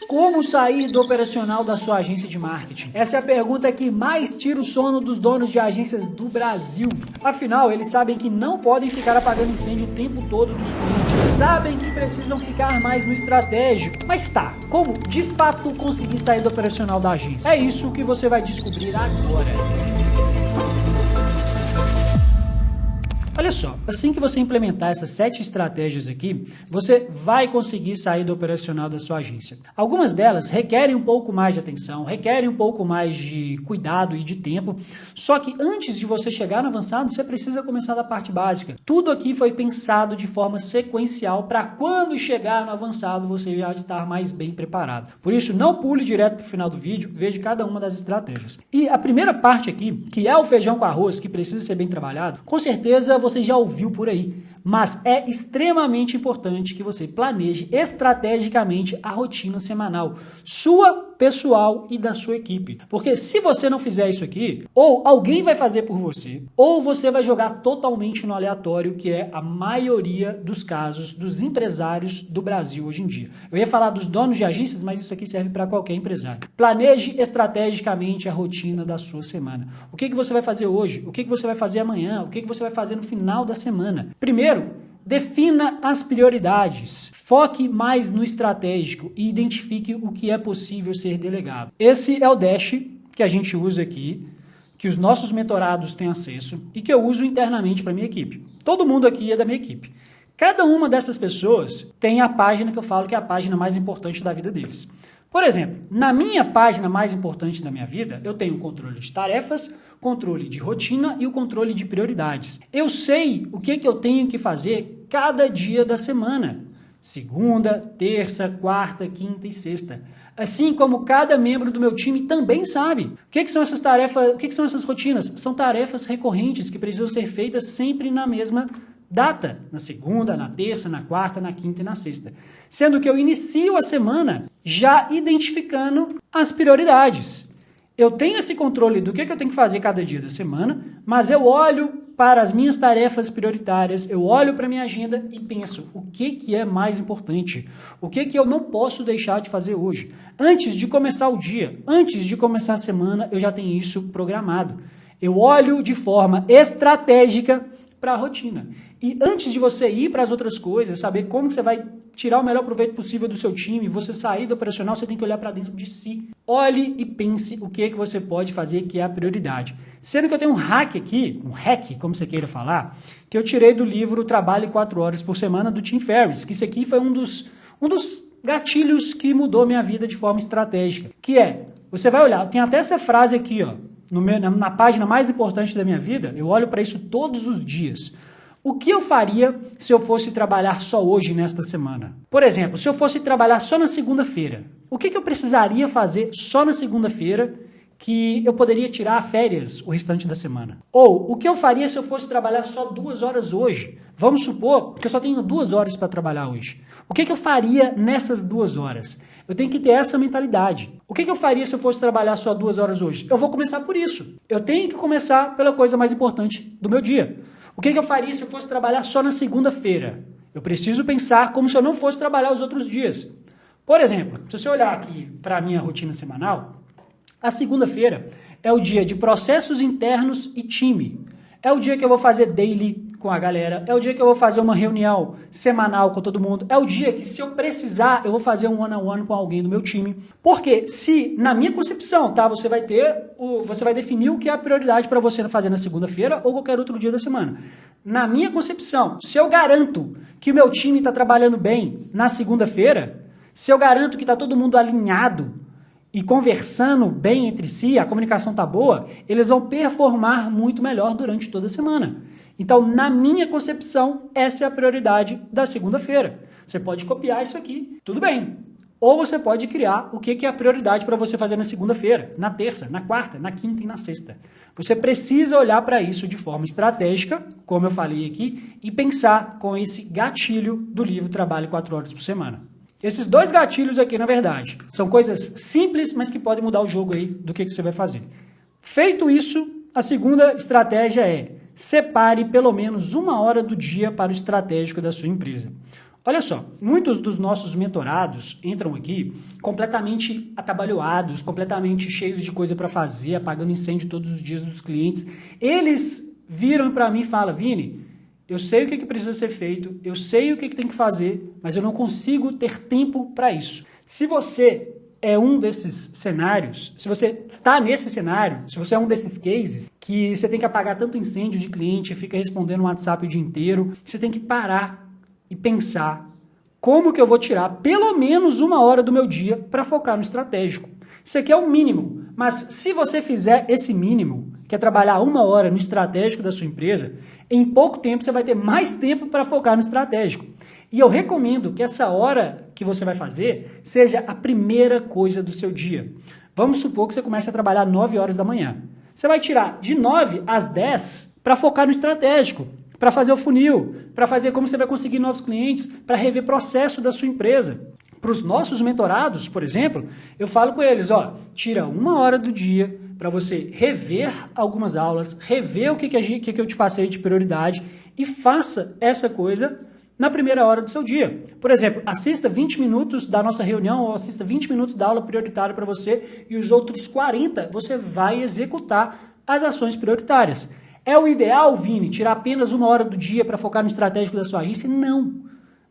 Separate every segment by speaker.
Speaker 1: Como sair do operacional da sua agência de marketing? Essa é a pergunta que mais tira o sono dos donos de agências do Brasil. Afinal, eles sabem que não podem ficar apagando incêndio o tempo todo dos clientes. Sabem que precisam ficar mais no estratégico. Mas tá, como de fato conseguir sair do operacional da agência? É isso que você vai descobrir agora. Olha só, assim que você implementar essas 7 estratégias aqui, você vai conseguir sair do operacional da sua agência. Algumas delas requerem um pouco mais de atenção, requerem um pouco mais de cuidado e de tempo, só que antes de você chegar no avançado, você precisa começar da parte básica. Tudo aqui foi pensado de forma sequencial para quando chegar no avançado você já estar mais bem preparado. Por isso, não pule direto para o final do vídeo, veja cada uma das estratégias. E a primeira parte aqui, que é o feijão com arroz, que precisa ser bem trabalhado, com certeza você já ouviu por aí, mas é extremamente importante que você planeje estrategicamente a rotina semanal, sua, pessoal e da sua equipe. Porque se você não fizer isso aqui, ou alguém vai fazer por você, ou você vai jogar totalmente no aleatório, que é a maioria dos casos dos empresários do Brasil hoje em dia. Eu ia falar dos donos de agências, mas isso aqui serve para qualquer empresário. Planeje estrategicamente a rotina da sua semana. O que você vai fazer hoje? O que você vai fazer amanhã? O que você vai fazer no final da semana? Primeiro, defina as prioridades, foque mais no estratégico e identifique o que é possível ser delegado. Esse é o Dash que a gente usa aqui, que os nossos mentorados têm acesso e que eu uso internamente para minha equipe. Todo mundo aqui é da minha equipe. Cada uma dessas pessoas tem a página que eu falo que é a página mais importante da vida deles. Por exemplo, na minha página mais importante da minha vida, eu tenho o controle de tarefas, controle de rotina e o controle de prioridades. Eu sei o que eu tenho que fazer cada dia da semana. Segunda, terça, quarta, quinta e sexta. Assim como cada membro do meu time também sabe. O que são essas tarefas, o que são essas rotinas? São tarefas recorrentes que precisam ser feitas sempre na mesma data, na segunda, na terça, na quarta, na quinta e na sexta. Sendo que eu inicio a semana já identificando as prioridades. Eu tenho esse controle do que eu tenho que fazer cada dia da semana, mas eu olho para as minhas tarefas prioritárias, eu olho para a minha agenda e penso o que é mais importante, o que eu não posso deixar de fazer hoje. Antes de começar o dia, antes de começar a semana, eu já tenho isso programado. Eu olho de forma estratégica para a rotina. E antes de você ir para as outras coisas, saber como você vai tirar o melhor proveito possível do seu time, você sair do operacional, você tem que olhar para dentro de si. Olhe e pense o que você pode fazer que é a prioridade. Sendo que eu tenho um hack aqui, um hack, como você queira falar, que eu tirei do livro Trabalhe 4 Horas por Semana, do Tim Ferriss, que isso aqui foi um dos gatilhos que mudou minha vida de forma estratégica, que é, você vai olhar, tem até essa frase aqui, ó, na página mais importante da minha vida, eu olho para isso todos os dias. O que eu faria se eu fosse trabalhar só hoje, nesta semana? Por exemplo, se eu fosse trabalhar só na segunda-feira, o que eu precisaria fazer só na segunda-feira que eu poderia tirar férias o restante da semana? Ou, o que eu faria se eu fosse trabalhar só 2 horas hoje? Vamos supor que eu só tenho 2 horas para trabalhar hoje. O que eu faria nessas 2 horas? Eu tenho que ter essa mentalidade. O que eu faria se eu fosse trabalhar só 2 horas hoje? Eu vou começar por isso. Eu tenho que começar pela coisa mais importante do meu dia. O que eu faria se eu fosse trabalhar só na segunda-feira? Eu preciso pensar como se eu não fosse trabalhar os outros dias. Por exemplo, se você olhar aqui para a minha rotina semanal, a segunda-feira é o dia de processos internos e time. É o dia que eu vou fazer daily com a galera, é o dia que eu vou fazer uma reunião semanal com todo mundo, é o dia que, se eu precisar, eu vou fazer um one-on-one com alguém do meu time. Porque se, na minha concepção, tá, você vai definir o que é a prioridade para você fazer na segunda-feira ou qualquer outro dia da semana. Na minha concepção, se eu garanto que o meu time está trabalhando bem na segunda-feira, se eu garanto que está todo mundo alinhado e conversando bem entre si, a comunicação está boa, eles vão performar muito melhor durante toda a semana. Então, na minha concepção, essa é a prioridade da segunda-feira. Você pode copiar isso aqui, tudo bem. Ou você pode criar o que é a prioridade para você fazer na segunda-feira, na terça, na quarta, na quinta e na sexta. Você precisa olhar para isso de forma estratégica, como eu falei aqui, e pensar com esse gatilho do livro Trabalhe 4 Horas por Semana. Esses 2 gatilhos aqui, na verdade, são coisas simples, mas que podem mudar o jogo aí do que você vai fazer. Feito isso, a segunda estratégia é separe pelo menos 1 hora do dia para o estratégico da sua empresa. Olha só, muitos dos nossos mentorados entram aqui completamente atabalhoados, completamente cheios de coisa para fazer, apagando incêndio todos os dias dos clientes. Eles viram para mim e falam, Vini, eu sei o que precisa ser feito, eu sei o que tem que fazer, mas eu não consigo ter tempo para isso. Se você é um desses cenários, se você está nesse cenário, se você é um desses cases, que você tem que apagar tanto incêndio de cliente, fica respondendo no WhatsApp o dia inteiro, você tem que parar e pensar como que eu vou tirar pelo menos 1 hora do meu dia para focar no estratégico. Isso aqui é o mínimo, mas se você fizer esse mínimo, que é trabalhar 1 hora no estratégico da sua empresa, em pouco tempo você vai ter mais tempo para focar no estratégico. E eu recomendo que essa hora que você vai fazer seja a primeira coisa do seu dia. Vamos supor que você comece a trabalhar 9 horas da manhã. Você vai tirar de 9 às 10 para focar no estratégico, para fazer o funil, para fazer como você vai conseguir novos clientes, para rever processo da sua empresa. Para os nossos mentorados, por exemplo, eu falo com eles, ó, tira 1 hora do dia para você rever algumas aulas, rever o que eu te passei de prioridade e faça essa coisa na primeira hora do seu dia. Por exemplo, assista 20 minutos da nossa reunião ou assista 20 minutos da aula prioritária para você e os outros 40 você vai executar as ações prioritárias. É o ideal, Vini, tirar apenas 1 hora do dia para focar no estratégico da sua agência? Não.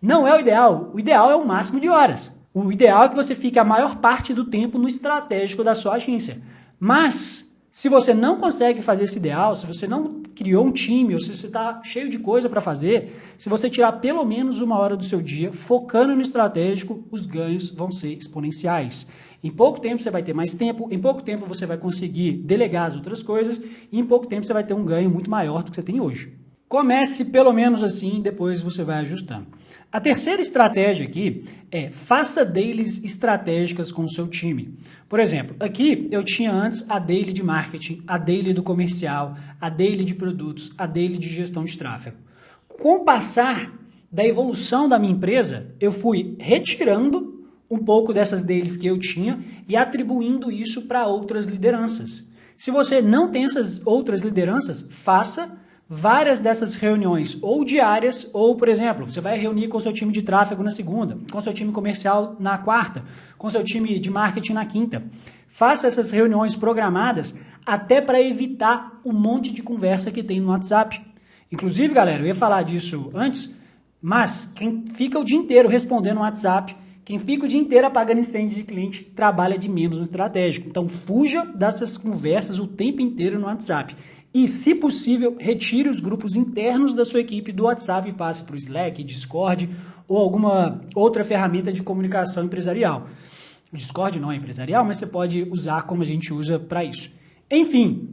Speaker 1: Não é o ideal. O ideal é o máximo de horas. O ideal é que você fique a maior parte do tempo no estratégico da sua agência. Mas, se você não consegue fazer esse ideal, se você não criou um time, ou se você está cheio de coisa para fazer, se você tirar pelo menos 1 hora do seu dia, focando no estratégico, os ganhos vão ser exponenciais. Em pouco tempo você vai ter mais tempo, em pouco tempo você vai conseguir delegar as outras coisas, e em pouco tempo você vai ter um ganho muito maior do que você tem hoje. Comece pelo menos assim, depois você vai ajustando. A terceira estratégia aqui é faça dailies estratégicas com o seu time. Por exemplo, aqui eu tinha antes a daily de marketing, a daily do comercial, a daily de produtos, a daily de gestão de tráfego. Com o passar da evolução da minha empresa, eu fui retirando um pouco dessas dailies que eu tinha e atribuindo isso para outras lideranças. Se você não tem essas outras lideranças, faça várias dessas reuniões, ou diárias, ou, por exemplo, você vai reunir com o seu time de tráfego na segunda, com o seu time comercial na quarta, com o seu time de marketing na quinta. Faça essas reuniões programadas até para evitar um monte de conversa que tem no WhatsApp. Inclusive, galera, eu ia falar disso antes, mas quem fica o dia inteiro respondendo no WhatsApp, quem fica o dia inteiro apagando incêndio de cliente, trabalha de menos no estratégico. Então, fuja dessas conversas o tempo inteiro no WhatsApp. E, se possível, retire os grupos internos da sua equipe do WhatsApp e passe para o Slack, Discord ou alguma outra ferramenta de comunicação empresarial. O Discord não é empresarial, mas você pode usar como a gente usa para isso. Enfim,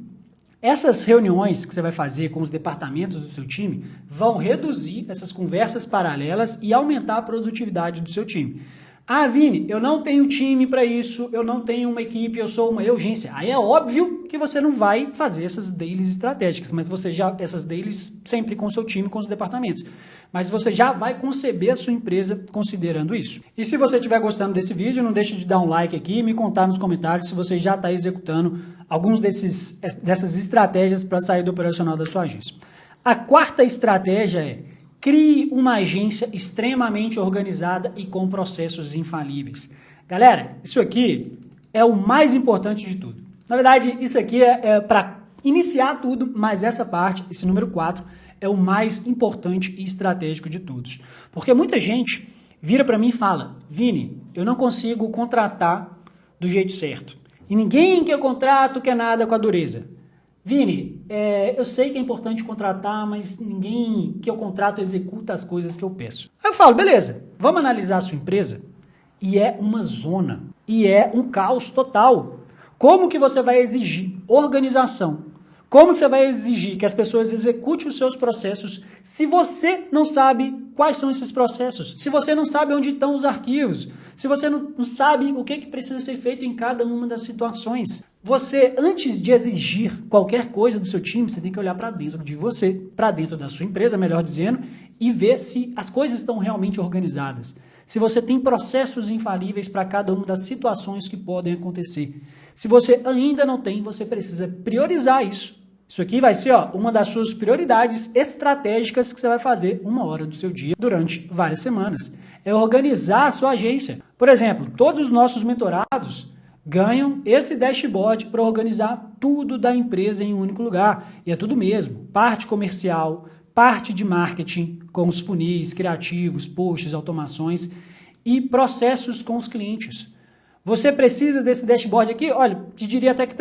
Speaker 1: essas reuniões que você vai fazer com os departamentos do seu time vão reduzir essas conversas paralelas e aumentar a produtividade do seu time. Ah, Vini, eu não tenho time para isso, eu não tenho uma equipe, eu sou uma urgência. Aí é óbvio que você não vai fazer essas dailies estratégicas, mas você já, essas dailies sempre com o seu time, com os departamentos. Mas você já vai conceber a sua empresa considerando isso. E se você estiver gostando desse vídeo, não deixe de dar um like aqui e me contar nos comentários se você já está executando alguns dessas estratégias para sair do operacional da sua agência. A quarta estratégia é: crie uma agência extremamente organizada e com processos infalíveis. Galera, isso aqui é o mais importante de tudo. Na verdade, isso aqui é para iniciar tudo, mas essa parte, esse número 4, é o mais importante e estratégico de todos. Porque muita gente vira para mim e fala: Vini, eu não consigo contratar do jeito certo. E ninguém que eu contrato quer nada com a dureza. Vini, eu sei que é importante contratar, mas ninguém que eu contrato executa as coisas que eu peço. Aí eu falo, beleza, vamos analisar a sua empresa? E é uma zona, e é um caos total. Como que você vai exigir organização? Como que você vai exigir que as pessoas executem os seus processos se você não sabe quais são esses processos? Se você não sabe onde estão os arquivos? Se você não sabe o que precisa ser feito em cada uma das situações? Você, antes de exigir qualquer coisa do seu time, você tem que olhar para dentro de você, para dentro da sua empresa, melhor dizendo, e ver se as coisas estão realmente organizadas. Se você tem processos infalíveis para cada uma das situações que podem acontecer. Se você ainda não tem, você precisa priorizar isso. Isso aqui vai ser uma das suas prioridades estratégicas que você vai fazer 1 hora do seu dia durante várias semanas. É organizar a sua agência. Por exemplo, todos os nossos mentorados ganham esse dashboard para organizar tudo da empresa em um único lugar. E é tudo mesmo. Parte comercial, parte de marketing, com os funis, criativos, posts, automações e processos com os clientes. Você precisa desse dashboard aqui? Olha, te diria até que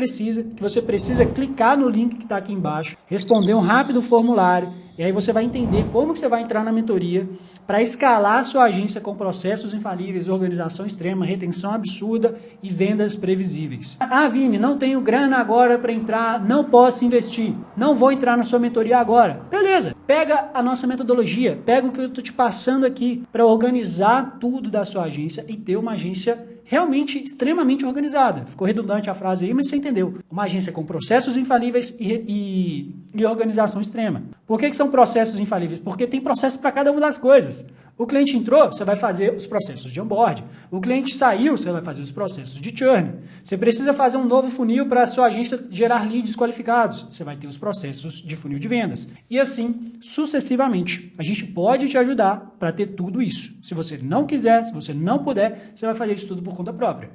Speaker 1: você precisa clicar no link que está aqui embaixo, responder um rápido formulário, e aí você vai entender como que você vai entrar na mentoria para escalar a sua agência com processos infalíveis, organização extrema, retenção absurda e vendas previsíveis. Ah, Vini, não tenho grana agora para entrar, não posso investir, não vou entrar na sua mentoria agora. Beleza, pega a nossa metodologia, pega o que eu estou te passando aqui para organizar tudo da sua agência e ter uma agência realmente extremamente organizada. Ficou redundante a frase aí, mas você entendeu. Uma agência com processos infalíveis e organização extrema. Por que são processos infalíveis? Porque tem processo para cada uma das coisas. O cliente entrou, você vai fazer os processos de onboard. O cliente saiu, você vai fazer os processos de churn. Você precisa fazer um novo funil para a sua agência gerar leads qualificados. Você vai ter os processos de funil de vendas. E assim, sucessivamente. A gente pode te ajudar para ter tudo isso. Se você não quiser, se você não puder, você vai fazer isso tudo por conta própria.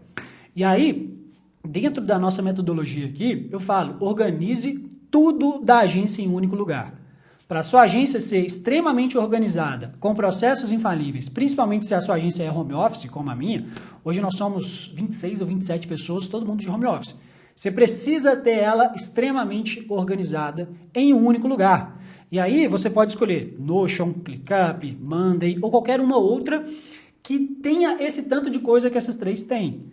Speaker 1: E aí, dentro da nossa metodologia aqui, eu falo, organize tudo da agência em um único lugar. Para a sua agência ser extremamente organizada, com processos infalíveis, principalmente se a sua agência é home office, como a minha, hoje nós somos 26 ou 27 pessoas, todo mundo de home office. Você precisa ter ela extremamente organizada em um único lugar. E aí você pode escolher Notion, ClickUp, Monday ou qualquer uma outra que tenha esse tanto de coisa que essas três têm.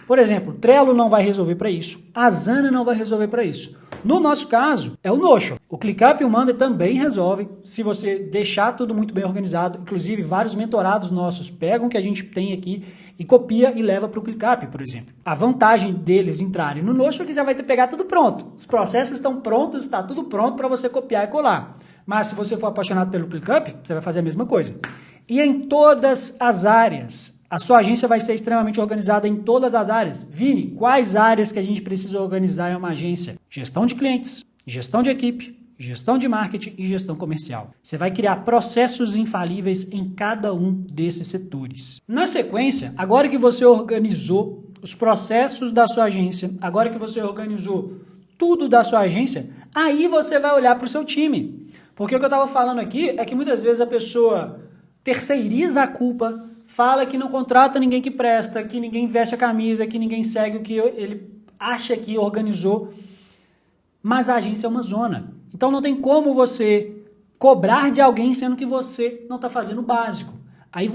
Speaker 1: Por exemplo, Trello não vai resolver para isso, a Asana não vai resolver para isso. No nosso caso, é o Notion. O ClickUp e o Monday também resolvem se você deixar tudo muito bem organizado. Inclusive, vários mentorados nossos pegam o que a gente tem aqui e copia e leva para o ClickUp, por exemplo. A vantagem deles entrarem no Notion é que já vai ter que pegar tudo pronto. Os processos estão prontos, está tudo pronto para você copiar e colar. Mas se você for apaixonado pelo ClickUp, você vai fazer a mesma coisa. E em todas as áreas. A sua agência vai ser extremamente organizada em todas as áreas. Vini, quais áreas que a gente precisa organizar em uma agência? Gestão de clientes, gestão de equipe, gestão de marketing e gestão comercial. Você vai criar processos infalíveis em cada um desses setores. Na sequência, agora que você organizou os processos da sua agência, agora que você organizou tudo da sua agência, aí você vai olhar para o seu time. Porque o que eu estava falando aqui é que muitas vezes a pessoa terceiriza a culpa, fala que não contrata ninguém que presta, que ninguém veste a camisa, que ninguém segue o que ele acha que organizou. Mas a agência é uma zona. Então não tem como você cobrar de alguém sendo que você não está fazendo o básico. Aí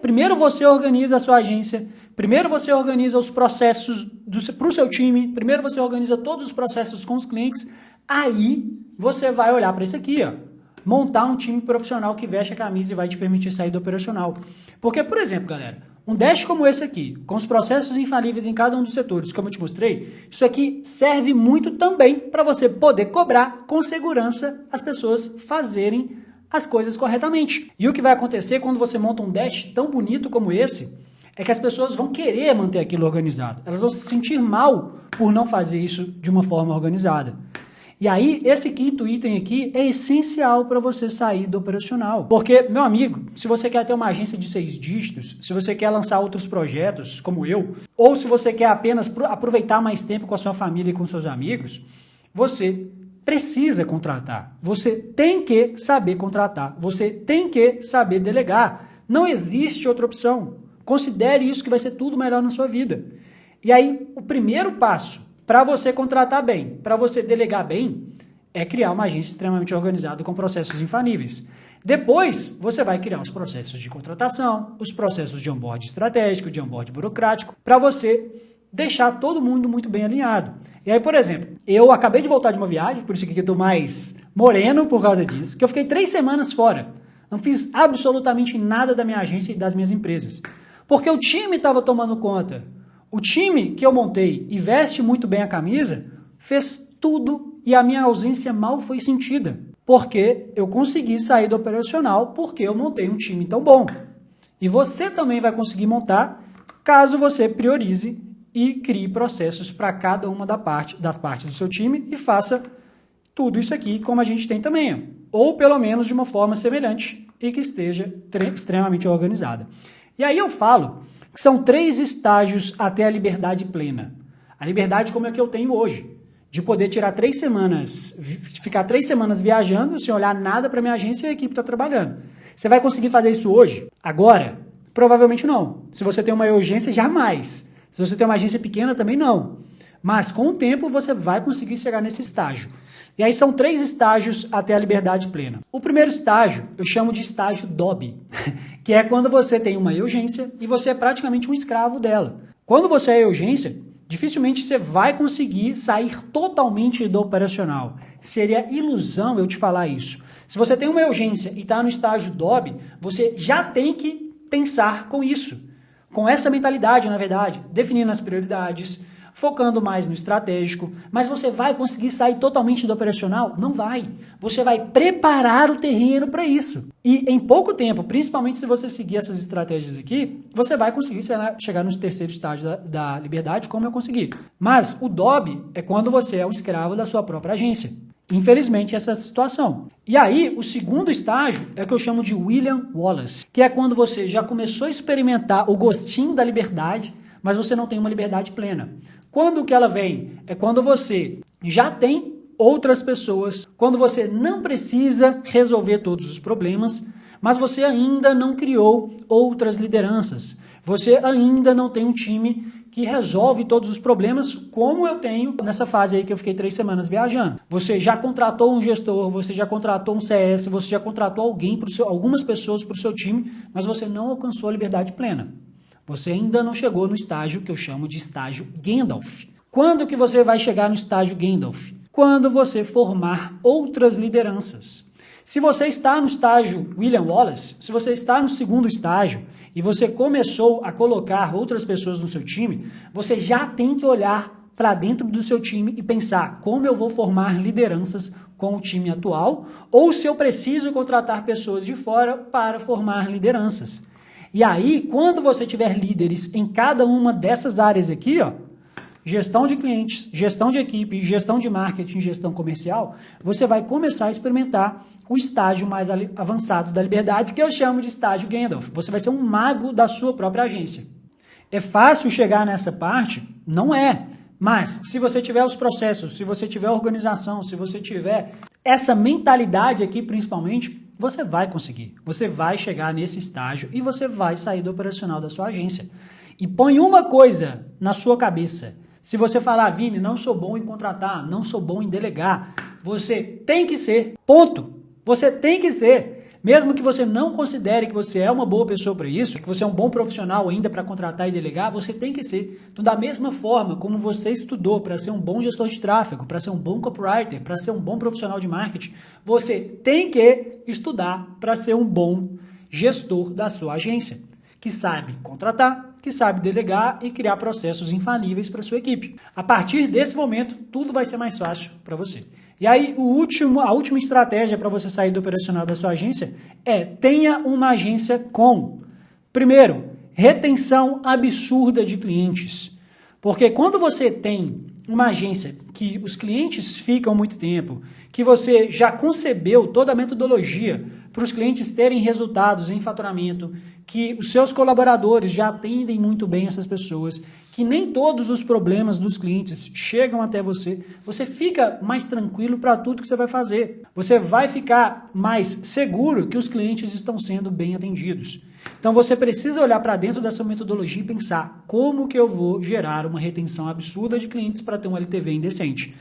Speaker 1: primeiro você organiza a sua agência, primeiro você organiza os processos para o seu time, primeiro você organiza todos os processos com os clientes, aí você vai olhar para isso aqui, montar um time profissional que veste a camisa e vai te permitir sair do operacional. Porque, por exemplo, galera, um dash como esse aqui, com os processos infalíveis em cada um dos setores, como eu te mostrei, isso aqui serve muito também para você poder cobrar com segurança as pessoas fazerem as coisas corretamente. E o que vai acontecer quando você monta um dash tão bonito como esse, é que as pessoas vão querer manter aquilo organizado. Elas vão se sentir mal por não fazer isso de uma forma organizada. E aí, esse quinto item aqui é essencial para você sair do operacional. Porque, meu amigo, se você quer ter uma agência de 6 dígitos, se você quer lançar outros projetos, como eu, ou se você quer apenas aproveitar mais tempo com a sua família e com seus amigos, você precisa contratar. Você tem que saber contratar. Você tem que saber delegar. Não existe outra opção. Considere isso que vai ser tudo melhor na sua vida. E aí, o primeiro passo para você contratar bem, para você delegar bem, é criar uma agência extremamente organizada com processos infalíveis. Depois, você vai criar os processos de contratação, os processos de onboard estratégico, de onboard burocrático, para você deixar todo mundo muito bem alinhado. E aí, por exemplo, eu acabei de voltar de uma viagem, por isso que eu estou mais moreno por causa disso, que eu fiquei 3 semanas fora. Não fiz absolutamente nada da minha agência e das minhas empresas. Porque o time estava tomando conta. O time que eu montei e veste muito bem a camisa, fez tudo e a minha ausência mal foi sentida. Porque eu consegui sair do operacional porque eu montei um time tão bom. E você também vai conseguir montar caso você priorize e crie processos para cada uma das partes do seu time e faça tudo isso aqui como a gente tem também, ó. Ou pelo menos de uma forma semelhante e que esteja extremamente organizada. E aí eu falo que são 3 estágios até a liberdade plena. A liberdade como é que eu tenho hoje, de poder tirar 3 semanas, ficar 3 semanas viajando, sem olhar nada para minha agência e a equipe está trabalhando. Você vai conseguir fazer isso hoje? Agora? Provavelmente não. Se você tem uma urgência, jamais. Se você tem uma agência pequena, também não. Mas com o tempo você vai conseguir chegar nesse estágio. E aí são 3 estágios até a liberdade plena. O primeiro estágio eu chamo de estágio DOB, que é quando você tem uma urgência e você é praticamente um escravo dela. Quando você é urgência, dificilmente você vai conseguir sair totalmente do operacional. Seria ilusão eu te falar isso. Se você tem uma urgência e está no estágio DOB, você já tem que pensar com isso. Com essa mentalidade, na verdade, definindo as prioridades, focando mais no estratégico, mas você vai conseguir sair totalmente do operacional? Não vai. Você vai preparar o terreno para isso. E em pouco tempo, principalmente se você seguir essas estratégias aqui, você vai conseguir chegar no terceiro estágio da liberdade, como eu consegui. Mas o DOB é quando você é um escravo da sua própria agência. Infelizmente, essa é a situação. E aí, o segundo estágio é o que eu chamo de William Wallace, que é quando você já começou a experimentar o gostinho da liberdade, mas você não tem uma liberdade plena. Quando que ela vem? É quando você já tem outras pessoas, quando você não precisa resolver todos os problemas, mas você ainda não criou outras lideranças. Você ainda não tem um time que resolve todos os problemas, como eu tenho nessa fase aí que eu fiquei 3 semanas viajando. Você já contratou um gestor, você já contratou um CS, você já contratou algumas pessoas para o seu time, mas você não alcançou a liberdade plena. Você ainda não chegou no estágio que eu chamo de estágio Gandalf. Quando que você vai chegar no estágio Gandalf? Quando você formar outras lideranças. Se você está no estágio William Wallace, se você está no segundo estágio e você começou a colocar outras pessoas no seu time, você já tem que olhar para dentro do seu time e pensar como eu vou formar lideranças com o time atual ou se eu preciso contratar pessoas de fora para formar lideranças. E aí, quando você tiver líderes em cada uma dessas áreas aqui, ó, gestão de clientes, gestão de equipe, gestão de marketing, gestão comercial, você vai começar a experimentar o estágio mais avançado da liberdade, que eu chamo de estágio Gandalf. Você vai ser um mago da sua própria agência. É fácil chegar nessa parte? Não é. Mas, se você tiver os processos, se você tiver organização, se você tiver essa mentalidade aqui, principalmente, você vai conseguir. Você vai chegar nesse estágio e você vai sair do operacional da sua agência. E põe uma coisa na sua cabeça. Se você falar, Vini, não sou bom em contratar, não sou bom em delegar, você tem que ser. Ponto. Você tem que ser. Mesmo que você não considere que você é uma boa pessoa para isso, que você é um bom profissional ainda para contratar e delegar, você tem que ser. Então, da mesma forma como você estudou para ser um bom gestor de tráfego, para ser um bom copywriter, para ser um bom profissional de marketing, você tem que estudar para ser um bom gestor da sua agência, que sabe contratar, que sabe delegar e criar processos infalíveis para sua equipe. A partir desse momento, tudo vai ser mais fácil para você. E aí, a última estratégia para você sair do operacional da sua agência é tenha uma agência com, primeiro, retenção absurda de clientes. Porque quando você tem uma agência que os clientes ficam muito tempo, que você já concebeu toda a metodologia para os clientes terem resultados em faturamento, que os seus colaboradores já atendem muito bem essas pessoas, que nem todos os problemas dos clientes chegam até você, você fica mais tranquilo para tudo que você vai fazer. Você vai ficar mais seguro que os clientes estão sendo bem atendidos. Então você precisa olhar para dentro dessa metodologia e pensar como que eu vou gerar uma retenção absurda de clientes para ter um LTV indecente.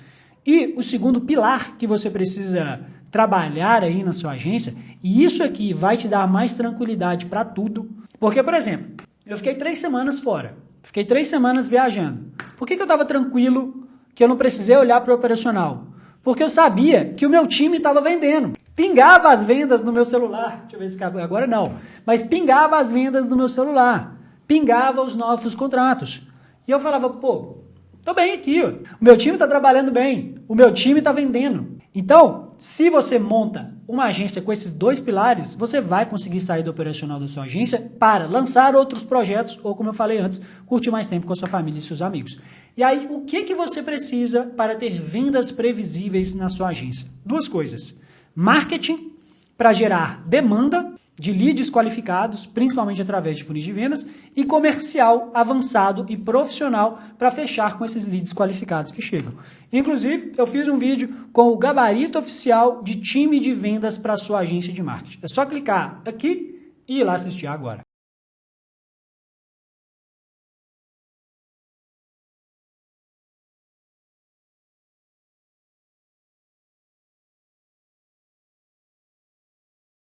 Speaker 1: E o segundo pilar que você precisa trabalhar aí na sua agência, e isso aqui vai te dar mais tranquilidade para tudo, porque, por exemplo, eu fiquei 3 semanas fora, fiquei 3 semanas viajando. Por que eu estava tranquilo que eu não precisei olhar para o operacional? Porque eu sabia que o meu time estava vendendo. Pingava as vendas no meu celular, deixa eu ver se agora não, mas pingava as vendas no meu celular, pingava os novos contratos. E eu falava, pô, tô bem aqui, ó. O meu time está trabalhando bem, o meu time está vendendo. Então, se você monta uma agência com esses dois pilares, você vai conseguir sair do operacional da sua agência para lançar outros projetos ou, como eu falei antes, curtir mais tempo com a sua família e seus amigos. E aí, o que você precisa para ter vendas previsíveis na sua agência? Duas coisas. Marketing, para gerar demanda de leads qualificados, principalmente através de funis de vendas, e comercial avançado e profissional para fechar com esses leads qualificados que chegam. Inclusive, eu fiz um vídeo com o gabarito oficial de time de vendas para a sua agência de marketing. É só clicar aqui e ir lá assistir agora.